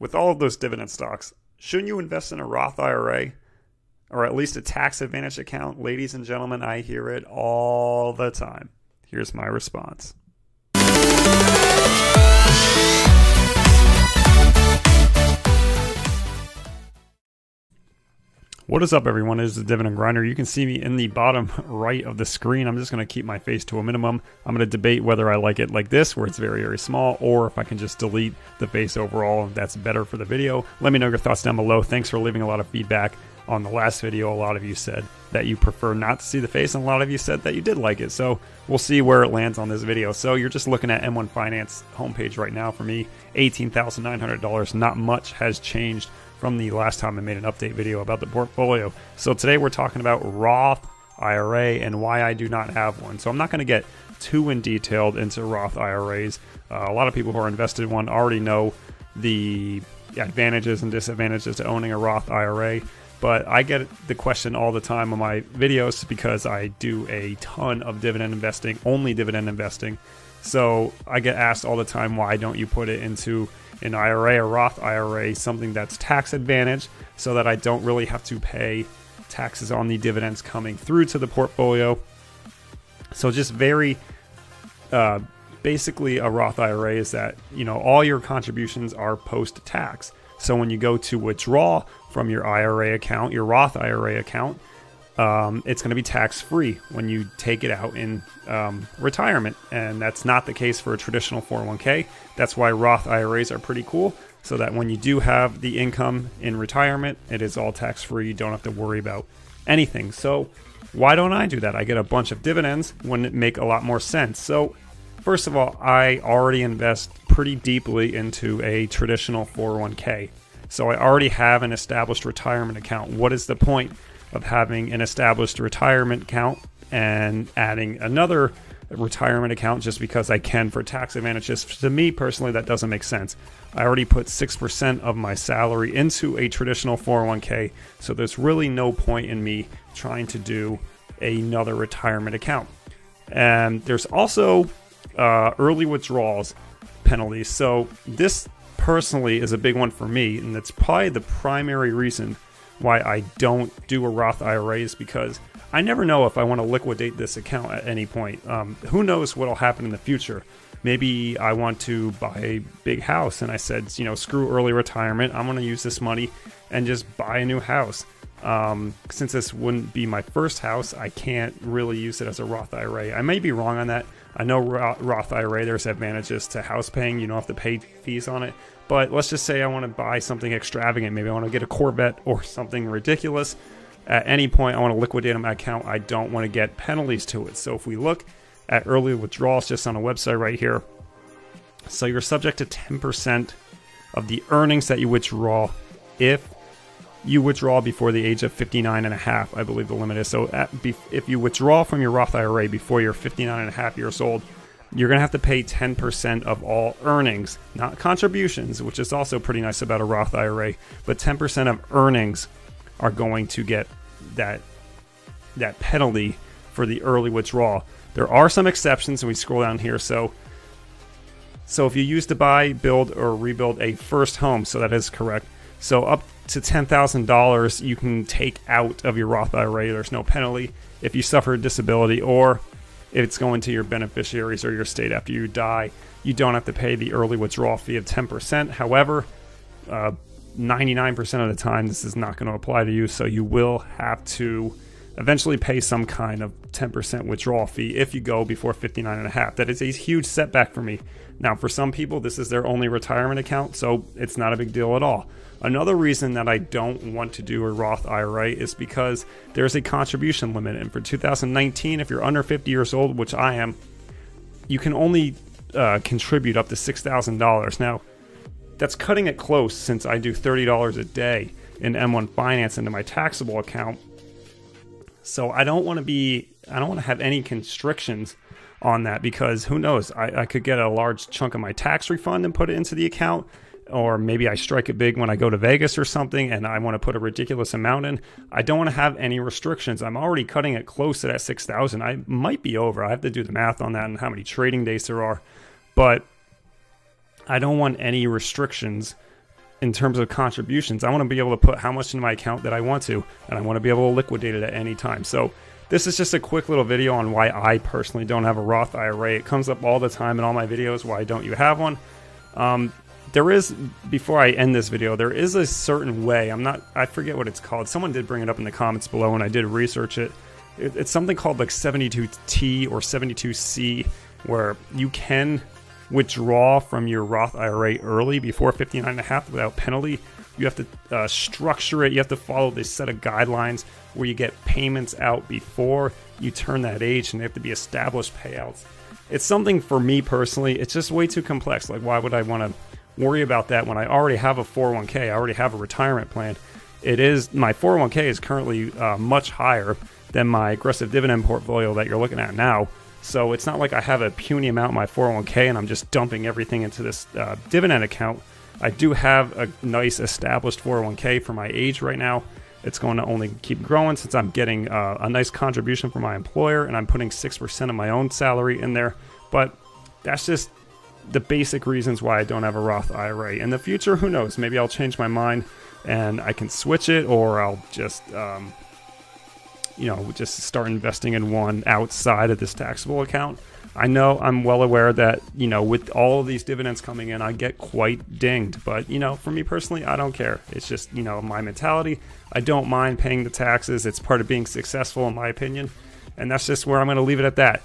with all of those dividend stocks, shouldn't you invest in a Roth IRA or at least a tax advantage account? Ladies and gentlemen, I hear it all the time. Here's my response. What is up, everyone? It is the Dividend Grinder. You can see me in the bottom right of the screen. I'm just going to keep my face to a minimum. I'm going to debate whether I like it like this, where it's very, very small, or if I can just delete the face overall, if that's better for the video. Let me know your thoughts down below. Thanks for leaving a lot of feedback on the last video. A lot of you said that you prefer not to see the face, and a lot of you said that you did like it. So we'll see where it lands on this video. So you're just looking at M1 Finance homepage right now for me. $18,900. Not much has changed from the last time I made an update video about the portfolio. So today we're talking about Roth IRA and why I do not have one. So I'm not going to get too in detailed into Roth IRAs. A lot of people who are invested in one already know the advantages and disadvantages to owning a Roth IRA. But I get the question all the time on my videos because I do a ton of dividend investing, only dividend investing. So I get asked all the time, why don't you put it into an IRA, a Roth IRA, something that's tax advantage, so that I don't really have to pay taxes on the dividends coming through to the portfolio. So just very basically, a Roth IRA is that, you know, all your contributions are post-tax. So when you go to withdraw from your IRA account, your Roth IRA account, it's going to be tax-free when you take it out in retirement. And that's not the case for a traditional 401k. That's why Roth IRAs are pretty cool, so that when you do have the income in retirement, it is all tax-free. You don't have to worry about anything. So why don't I do that? I get a bunch of dividends. Wouldn't it make a lot more sense? So first of all, I already invest pretty deeply into a traditional 401k. So I already have an established retirement account. What is the point of having an established retirement account and adding another retirement account just because I can for tax advantages? To me personally, that doesn't make sense. I already put 6% of my salary into a traditional 401k, so there's really no point in me trying to do another retirement account. And there's also early withdrawals penalties. So this personally is a big one for me, and that's probably the primary reason why I don't do a Roth IRA, is because I never know if I want to liquidate this account at any point. Who knows what will happen in the future? Maybe I want to buy a big house, and I said, you know, screw early retirement. I'm going to use this money and just buy a new house. Since this wouldn't be my first house, I can't really use it as a Roth IRA. I may be wrong on that. I know Roth IRA, there's advantages to house paying. You don't have to pay fees on it. But let's just say I want to buy something extravagant. Maybe I want to get a Corvette or something ridiculous. At any point, I want to liquidate my account. I don't want to get penalties to it. So if we look at early withdrawals just on a website right here, so you're subject to 10% of the earnings that you withdraw if you withdraw before the age of 59 and a half, I believe the limit is. So if you withdraw from your Roth IRA before you're 59 and a half years old, you're going to have to pay 10% of all earnings, not contributions, which is also pretty nice about a Roth IRA, but 10% of earnings are going to get that penalty for the early withdrawal. There are some exceptions, and we scroll down here. So if you use to buy, build, or rebuild a first home, so that is correct. So up to $10,000 you can take out of your Roth IRA. There's no penalty. If you suffer a disability, or if it's going to your beneficiaries or your estate after you die, you don't have to pay the early withdrawal fee of 10%. However, 99% of the time this is not going to apply to you, so you will have to eventually pay some kind of 10% withdrawal fee if you go before 59 and a half. That is a huge setback for me. Now, for some people, this is their only retirement account, so it's not a big deal at all. Another reason that I don't want to do a Roth IRA is because there's a contribution limit. And for 2019, if you're under 50 years old, which I am, you can only contribute up to $6,000. Now, that's cutting it close, since I do $30 a day in M1 Finance into my taxable account. So I don't want to have any constrictions on that, because who knows, I could get a large chunk of my tax refund and put it into the account, or maybe I strike it big when I go to Vegas or something and I want to put a ridiculous amount in. I don't want to have any restrictions. I'm already cutting it close to that 6,000. I might be over. I have to do the math on that and how many trading days there are, but I don't want any restrictions in terms of contributions. I want to be able to put how much in my account that I want to, and I want to be able to liquidate it at any time. So this is just a quick little video on why I personally don't have a Roth IRA. It comes up all the time in all my videos. Why don't you have one? There is, before I end this video, there is a certain way. I forget what it's called. Someone did bring it up in the comments below, and I did research it. It's something called like 72T or 72C, where you can withdraw from your Roth IRA early before 59.5 without penalty. You have to structure it. You have to follow this set of guidelines where you get payments out before you turn that age, and they have to be established payouts. It's something, for me personally, it's just way too complex. Like, why would I want to worry about that when I already have a 401k? I already have a retirement plan. My 401k is currently much higher than my aggressive dividend portfolio that you're looking at now. So it's not like I have a puny amount in my 401k and I'm just dumping everything into this dividend account. I do have a nice established 401k for my age right now. It's going to only keep growing since I'm getting a nice contribution from my employer, and I'm putting 6% of my own salary in there. But that's just the basic reasons why I don't have a Roth IRA. In the future, who knows? Maybe I'll change my mind and I can switch it, or I'll just just start investing in one outside of this taxable account. I know, I'm well aware that, with all of these dividends coming in, I get quite dinged. But, for me personally, I don't care. It's just, my mentality. I don't mind paying the taxes. It's part of being successful, in my opinion. And that's just where I'm going to leave it at that.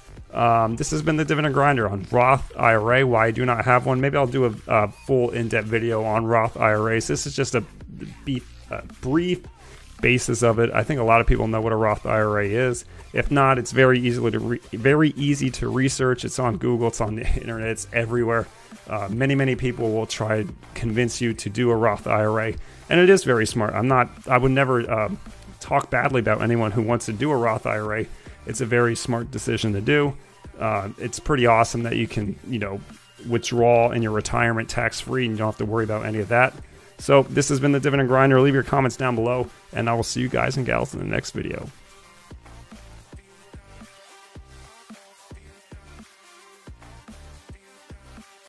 This has been the Dividend Grinder on Roth IRA, why I do not have one. Maybe I'll do a full in-depth video on Roth IRAs. This is just a brief basis of it. I think a lot of people know what a Roth IRA is. If not, it's very easy to research. It's on Google, it's on the internet, it's everywhere. Many people will try to convince you to do a Roth IRA, and it is very smart. I would never talk badly about anyone who wants to do a Roth IRA. It's a very smart decision to do. It's pretty awesome that you can, withdraw in your retirement tax-free, and you don't have to worry about any of that. So this has been the Dividend Grinder. Leave your comments down below, and I will see you guys and gals in the next video.